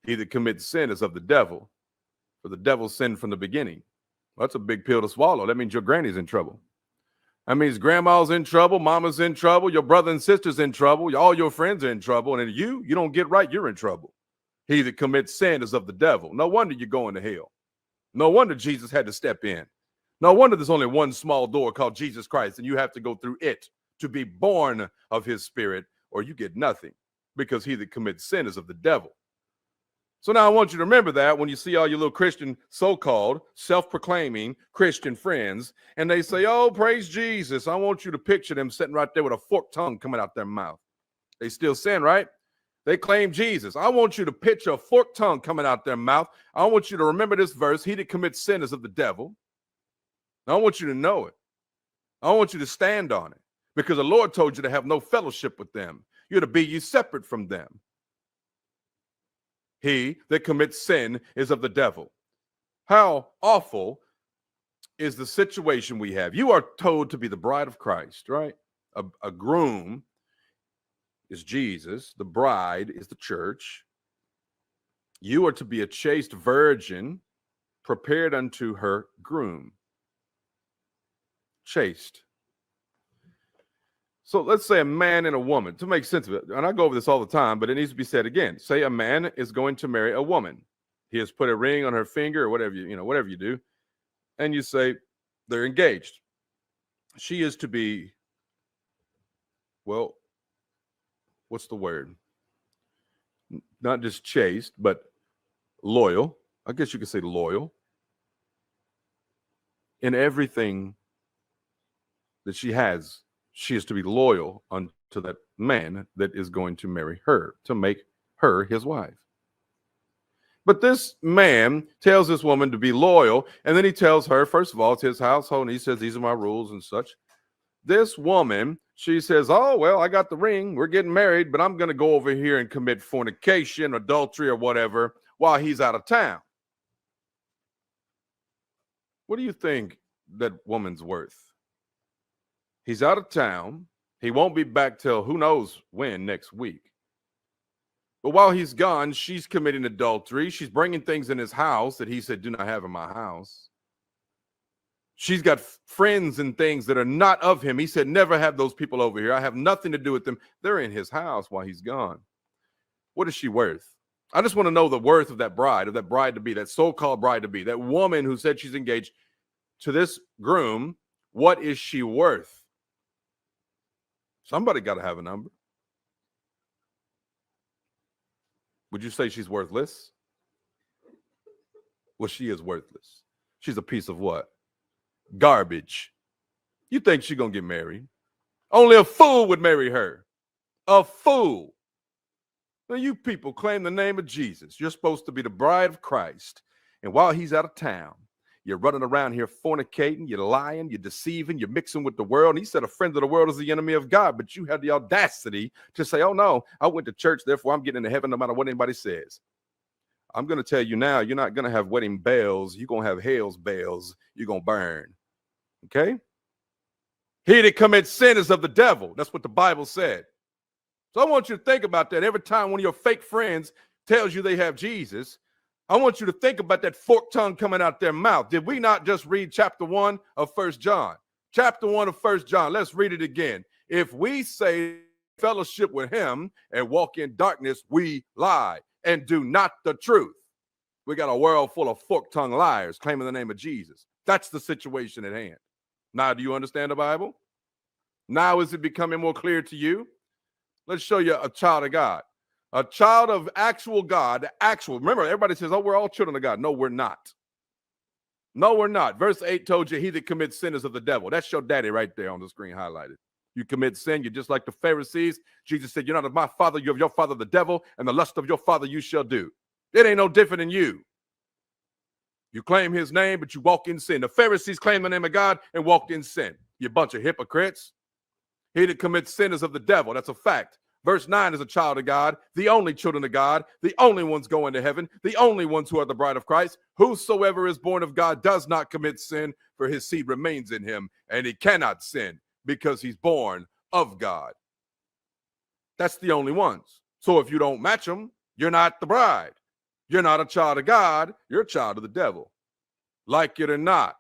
He that commits sin is of the devil, for the devil sinned from the beginning. Well, that's a big pill to swallow. That means your granny's in trouble. That means grandma's in trouble, mama's in trouble, your brother and sister's in trouble, all your friends are in trouble, and you don't get right, you're in trouble. He that commits sin is of the devil. No wonder you're going to hell. No wonder Jesus had to step in. No wonder there's only one small door called Jesus Christ, and you have to go through it to be born of his spirit, or you get nothing, because he that commits sin is of the devil. So now I want you to remember that when you see all your little Christian, so-called, self-proclaiming Christian friends, and they say, oh, praise Jesus. I want you to picture them sitting right there with a forked tongue coming out their mouth. They still sin, right? They claim Jesus. I want you to picture a forked tongue coming out their mouth. I want you to remember this verse. He that commits sin is of the devil. I want you to know it. I want you to stand on it, because the Lord told you to have no fellowship with them. You're to be ye separate from them. He that commits sin is of the devil. How awful is the situation we have? You are told to be the bride of Christ, right? A groom is Jesus. The bride is the church. You are to be a chaste virgin, prepared unto her groom. Chaste. So let's say a man and a woman, to make sense of it, and I go over this all the time, but it needs to be said again. Say a man is going to marry a woman. He has put a ring on her finger, or whatever whatever you do, and you say they're engaged. She is to be, well, what's the word? Not just chaste, but loyal. I guess you could say loyal in everything that she has. She is to be loyal unto that man that is going to marry her, to make her his wife. But this man tells this woman to be loyal, and then he tells her, first of all, it's his household, and he says, these are my rules and such. This woman, she says, oh, well, I got the ring, we're getting married, but I'm going to go over here and commit fornication, adultery, or whatever while he's out of town. What do you think that woman's worth? He's out of town. He won't be back till who knows when, next week. But while he's gone, she's committing adultery. She's bringing things in his house that he said, do not have in my house. She's got friends and things that are not of him. He said, never have those people over here. I have nothing to do with them. They're in his house while he's gone. What is she worth? I just want to know the worth of that bride to be, that so-called bride to be, that woman who said she's engaged to this groom. What is she worth? Somebody got to have a number. Would you say she's worthless? Well, she is worthless. She's a piece of what? Garbage. You think she's going to get married? Only a fool would marry her. A fool. Now, you people claim the name of Jesus. You're supposed to be the bride of Christ. And while he's out of town, you're running around here fornicating, you're lying, you're deceiving, you're mixing with the world. And he said a friend of the world is the enemy of God. But you had the audacity to say, oh, no, I went to church, therefore I'm getting into heaven no matter what anybody says. I'm going to tell you now, you're not going to have wedding bells. You're going to have hell's bells. You're going to burn. Okay? He that commits sin is of the devil. That's what the Bible said. So I want you to think about that. Every time one of your fake friends tells you they have Jesus, I want you to think about that forked tongue coming out their mouth. Did we not just read chapter 1 of 1 John? Chapter 1 of 1 John. Let's read it again. If we say fellowship with him and walk in darkness, we lie and do not the truth. We got a world full of forked tongue liars claiming the name of Jesus. That's the situation at hand. Now, do you understand the Bible? Now is it becoming more clear to you? Let's show you a child of God. A child of actual God, remember, everybody says, oh, we're all children of God. No, we're not. No, we're not. Verse 8 told you, he that commits sin is of the devil. That's your daddy right there on the screen highlighted. You commit sin, you're just like the Pharisees. Jesus said, you're not of my father, you're of your father, the devil, and the lust of your father you shall do. It ain't no different than you. You claim his name, but you walk in sin. The Pharisees claim the name of God and walked in sin. You bunch of hypocrites. He that commits sin is of the devil. That's a fact. Verse 9 is a child of God, the only children of God, the only ones going to heaven, the only ones who are the bride of Christ. Whosoever is born of God does not commit sin, for his seed remains in him, and he cannot sin because he's born of God. That's the only ones. So if you don't match them, you're not the bride. You're not a child of God. You're a child of the devil. Like it or not.